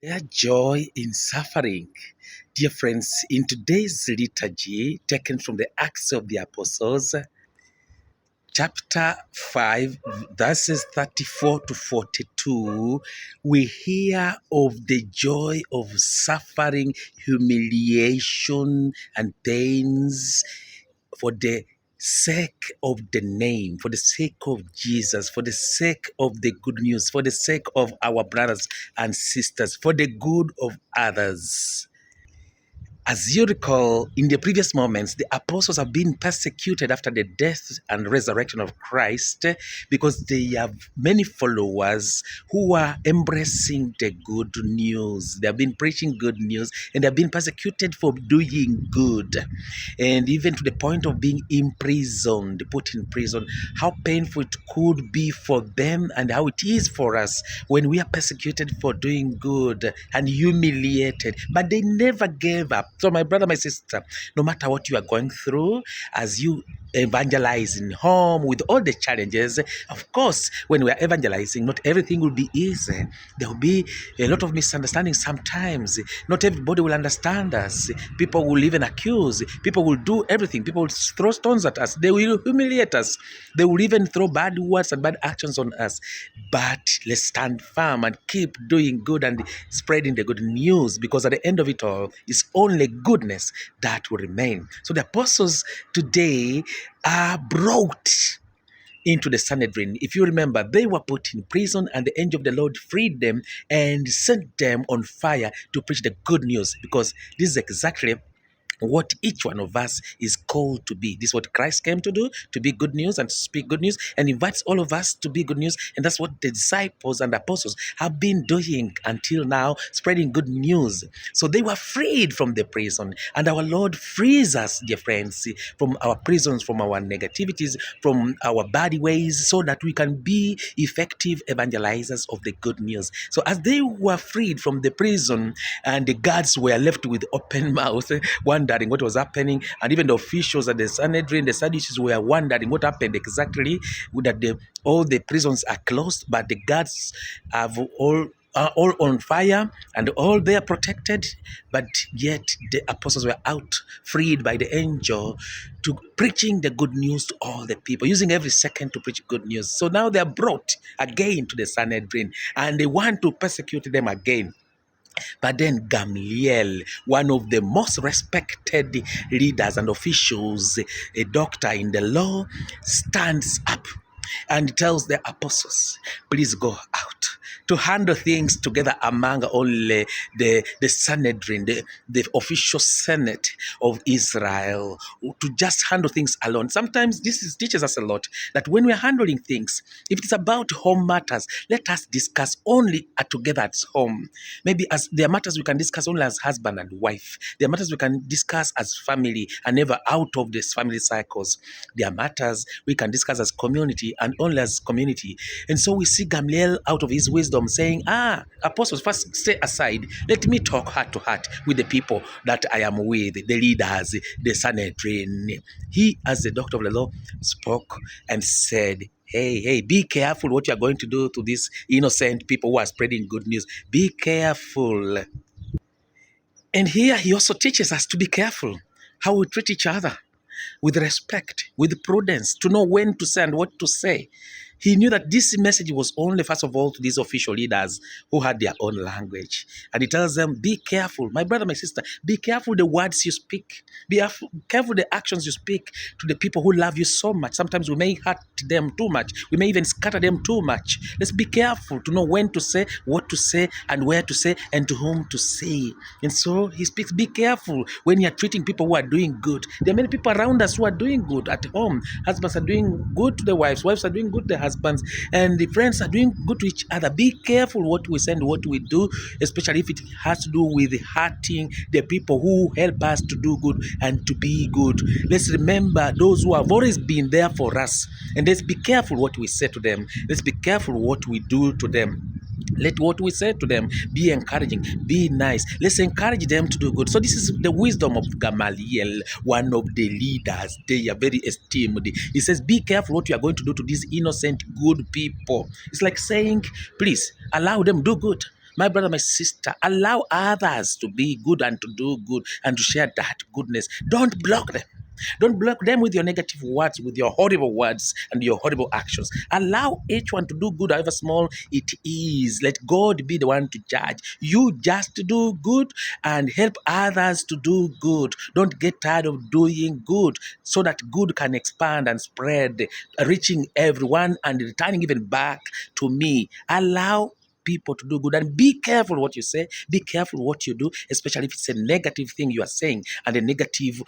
Their joy in suffering. Dear friends, in today's liturgy, taken from the Acts of the Apostles, chapter 5, verses 34 to 42, we hear of the joy of suffering, humiliation, and pains for the sake of the name, for the sake of Jesus, for the sake of the good news, for the sake of our brothers and sisters, for the good of others. As you recall, in the previous moments, the apostles have been persecuted after the death and resurrection of Christ because they have many followers who are embracing the good news. They have been preaching good news and they have been persecuted for doing good. And even to the point of being imprisoned, put in prison, how painful it could be for them and how it is for us when we are persecuted for doing good and humiliated. But they never gave up. So my brother, my sister, no matter what you are going through, as you evangelize in home with all the challenges, of course, when we are evangelizing, not everything will be easy. There will be a lot of misunderstandings sometimes. Not everybody will understand us. People will even accuse. People will do everything. People will throw stones at us. They will humiliate us. They will even throw bad words and bad actions on us. But let's stand firm and keep doing good and spreading the good news, because at the end of it all, it's only goodness that will remain. So the apostles today are brought into the Sanhedrin. If you remember, they were put in prison and the angel of the Lord freed them and sent them on fire to preach the good news, because this is exactly what each one of us is called to be. This is what Christ came to do, to be good news and to speak good news, and invites all of us to be good news. And that's what the disciples and apostles have been doing until now, spreading good news. So they were freed from the prison, and our Lord frees us, dear friends, from our prisons, from our negativities, from our bad ways, so that we can be effective evangelizers of the good news. So as they were freed from the prison, and the guards were left with open mouth, wondering what was happening, and even the officials at the Sanhedrin, the Sadducees, were wondering what happened exactly, that all the prisons are closed, but the guards have are all on fire and all they are protected, but yet the apostles were out, freed by the angel, to preaching the good news to all the people, using every second to preach good news. So now they are brought again to the Sanhedrin and they want to persecute them again. But then Gamaliel, one of the most respected leaders and officials, a doctor in the law, stands up and tells the apostles, please go out to handle things together among only the Sanhedrin, the official senate of Israel, to just handle things alone. Sometimes teaches us a lot, that when we're handling things, if it's about home matters, let us discuss only together at home. Maybe as there are matters we can discuss only as husband and wife. There are matters we can discuss as family and never out of these family cycles. There are matters we can discuss as community and only as community. And so we see Gamaliel, out of his wisdom, saying, apostles, first stay aside. Let me talk heart to heart with the people that I am with, the leaders, the Sanhedrin. He, as the doctor of the law, spoke and said, Hey, be careful what you are going to do to these innocent people who are spreading good news. Be careful. And here he also teaches us to be careful how we treat each other, with respect, with prudence, to know when to say and what to say. He knew that this message was only, first of all, to these official leaders who had their own language. And he tells them, be careful, my brother, my sister, be careful the words you speak. Be careful the actions you speak to the people who love you so much. Sometimes we may hurt them too much. We may even scatter them too much. Let's be careful to know when to say, what to say, and where to say, and to whom to say. And so he speaks, be careful when you're treating people who are doing good. There are many people around us who are doing good at home. Husbands are doing good to their wives. Wives are doing good to their husbands. And the friends are doing good to each other. Be careful what we say and what we do, especially if it has to do with hurting the people who help us to do good and to be good. Let's remember those who have always been there for us. And let's be careful what we say to them. Let's be careful what we do to them. Let what we say to them be encouraging, be nice. Let's encourage them to do good. So this is the wisdom of Gamaliel, one of the leaders. They are very esteemed. He says, be careful what you are going to do to these innocent, good people. It's like saying, please, allow them do good. My brother, my sister, allow others to be good and to do good and to share that goodness. Don't block them. Don't block them with your negative words, with your horrible words and your horrible actions. Allow each one to do good, however small it is. Let God be the one to judge. You just do good and help others to do good. Don't get tired of doing good so that good can expand and spread, reaching everyone and returning even back to me. Allow people to do good, and be careful what you say, be careful what you do, especially if it's a negative thing you are saying and a negative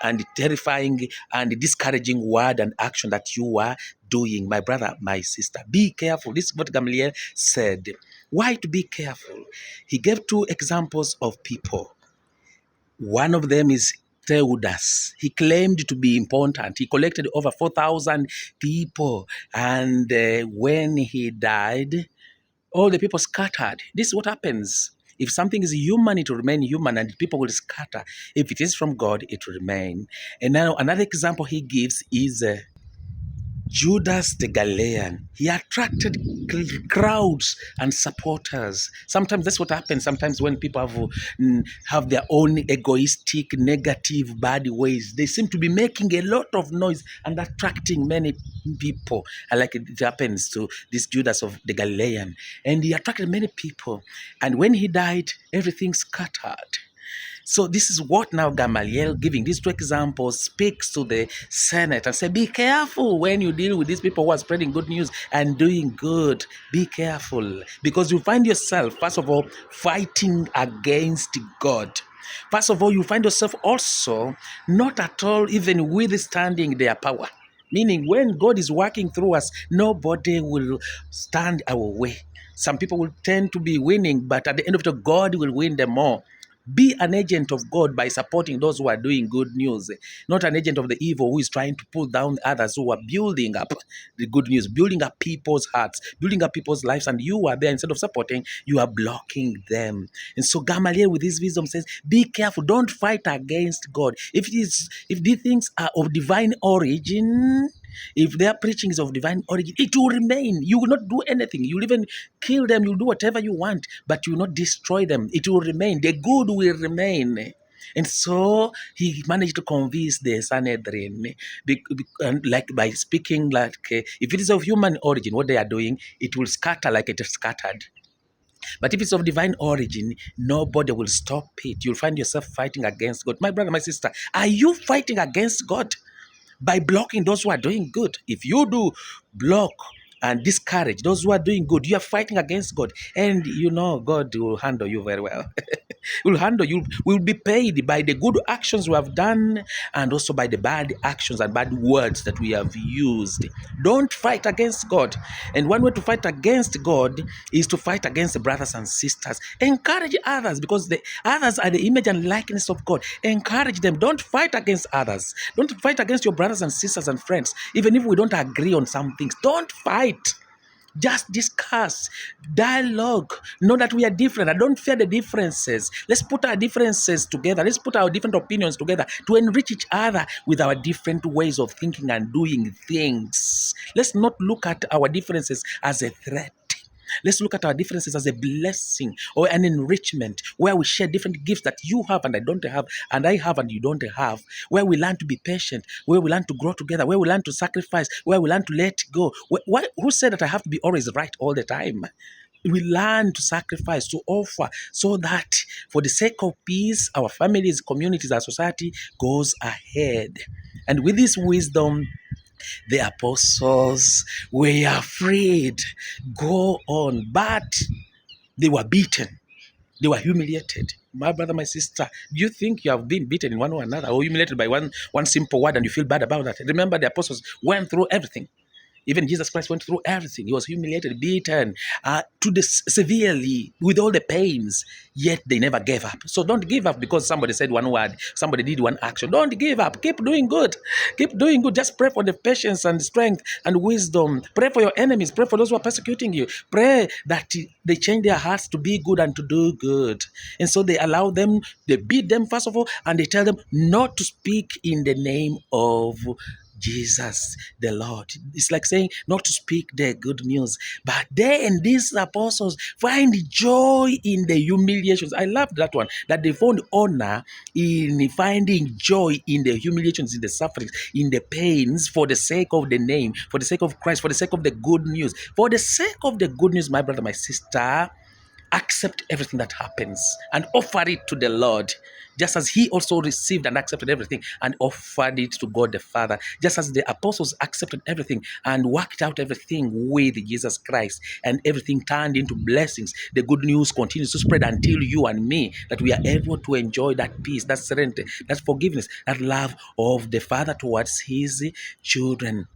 and terrifying and discouraging word and action that you are doing. My brother, my sister, be careful. This is what Gamaliel said. Why to be careful? He gave two examples of people. One of them is Theudas. He claimed to be important. He collected over 4,000 people, and when he died, all the people scattered. This is what happens. If something is human, it will remain human and people will scatter. If it is from God, it will remain. And now another example he gives is Judas the Galilean. He attracted crowds and supporters. Sometimes that's what happens. Sometimes when people have their own egoistic, negative, bad ways, they seem to be making a lot of noise and attracting many people. And like it happens to this Judas of the Galilean. And he attracted many people. And when he died, everything scattered. So this is what now Gamaliel, giving these two examples, speaks to the Senate and say, be careful when you deal with these people who are spreading good news and doing good. Be careful, because you find yourself, first of all, fighting against God. First of all, you find yourself also not at all even withstanding their power. Meaning when God is working through us, nobody will stand our way. Some people will tend to be winning, but at the end of it, God will win them all. Be an agent of God by supporting those who are doing good news, not an agent of the evil who is trying to pull down others who are building up the good news, building up people's hearts, building up people's lives, and you are there, instead of supporting, you are blocking them. And so Gamaliel with his wisdom says, be careful, don't fight against God. If these things are of divine origin, if their preaching is of divine origin, it will remain. You will not do anything. You'll even kill them. You'll do whatever you want, but you will not destroy them. It will remain. The good will remain. And so he managed to convince the Sanhedrin, like by speaking like, if it is of human origin, what they are doing, it will scatter like it is scattered. But if it's of divine origin, nobody will stop it. You'll find yourself fighting against God. My brother, my sister, are you fighting against God by blocking those who are doing good? If you do block and discourage those who are doing good, you are fighting against God. And you know God will handle you very well. Will handle you. Will be paid by the good actions we have done and also by the bad actions and bad words that we have used. Don't fight against God. And one way to fight against God is to fight against the brothers and sisters. Encourage others, because the others are the image and likeness of God. Encourage them. Don't fight against others. Don't fight against your brothers and sisters and friends. Even if we don't agree on some things, don't fight. Just discuss, dialogue. Know that we are different. I don't fear the differences. Let's put our differences together. Let's put our different opinions together to enrich each other with our different ways of thinking and doing things. Let's not look at our differences as a threat. Let's look at our differences as a blessing or an enrichment, where we share different gifts that you have and I don't have, and I have and you don't have, where we learn to be patient, where we learn to grow together, where we learn to sacrifice, where we learn to let go. Who said that I have to be always right all the time? We learn to sacrifice, to offer, so that for the sake of peace, our families, communities, our society goes ahead. And with this wisdom, the apostles were afraid. Go on. But they were beaten. They were humiliated. My brother, my sister, do you think you have been beaten in one or another, or humiliated by one simple word and you feel bad about that? Remember, the apostles went through everything. Even Jesus Christ went through everything. He was humiliated, beaten, severely, with all the pains, yet they never gave up. So don't give up because somebody said one word, somebody did one action. Don't give up. Keep doing good. Keep doing good. Just pray for the patience and strength and wisdom. Pray for your enemies. Pray for those who are persecuting you. Pray that they change their hearts to be good and to do good. And so they allow them, they beat them first of all, and they tell them not to speak in the name of Jesus the Lord. It's like saying not to speak the good news. But then these apostles find joy in the humiliations. I love that one, that they found honor in finding joy in the humiliations, in the sufferings, in the pains, for the sake of the name, for the sake of Christ, for the sake of the good news. For the sake of the good news, my brother, my sister, accept everything that happens and offer it to the Lord, just as he also received and accepted everything and offered it to God the Father, just as the apostles accepted everything and worked out everything with Jesus Christ, and everything turned into blessings. The good news continues to spread until you and me, that we are able to enjoy that peace, that serenity, that forgiveness, that love of the Father towards his children.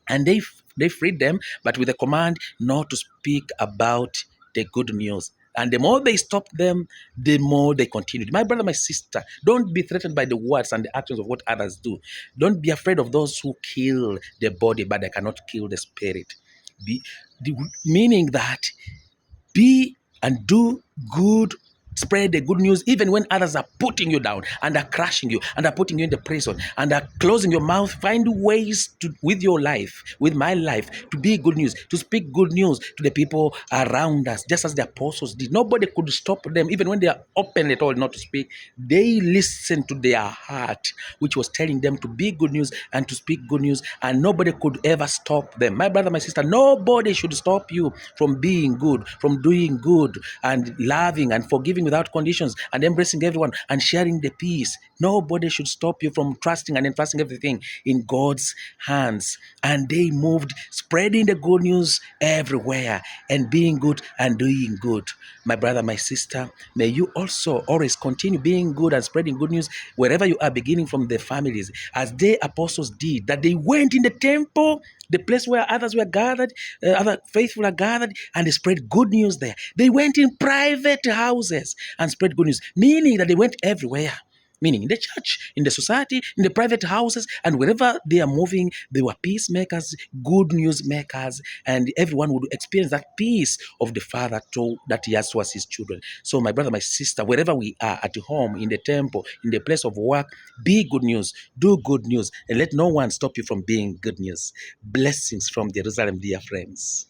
And they freed them, but with a command not to speak about the good news. And the more they stopped them, the more they continued. My brother, my sister, don't be threatened by the words and the actions of what others do. Don't be afraid of those who kill the body, but they cannot kill the spirit. Be, meaning that be and do good, spread the good news even when others are putting you down and are crushing you and are putting you in the prison and are closing your mouth. Find ways to, with your life, with my life, to be good news, to speak good news to the people around us, just as the apostles did. Nobody could stop them, even when they are openly told not to speak. They listened to their heart, which was telling them to be good news and to speak good news, and nobody could ever stop them. My brother, my sister, nobody should stop you from being good, from doing good and loving and forgiving without conditions and embracing everyone and sharing the peace. Nobody should stop you from trusting and entrusting everything in God's hands. And they moved, spreading the good news everywhere and being good and doing good. My brother, my sister, may you also always continue being good and spreading good news wherever you are, beginning from the families, as the apostles did, that they went in the temple, the place where others were gathered, other faithful are gathered, and they spread good news there. They went in private houses and spread good news, meaning that they went everywhere. Meaning in the church, in the society, in the private houses, and wherever they are moving, they were peacemakers, good news makers, and everyone would experience that peace of the Father that he has towards his children. So, my brother, my sister, wherever we are, at home, in the temple, in the place of work, be good news, do good news, and let no one stop you from being good news. Blessings from Jerusalem, dear friends.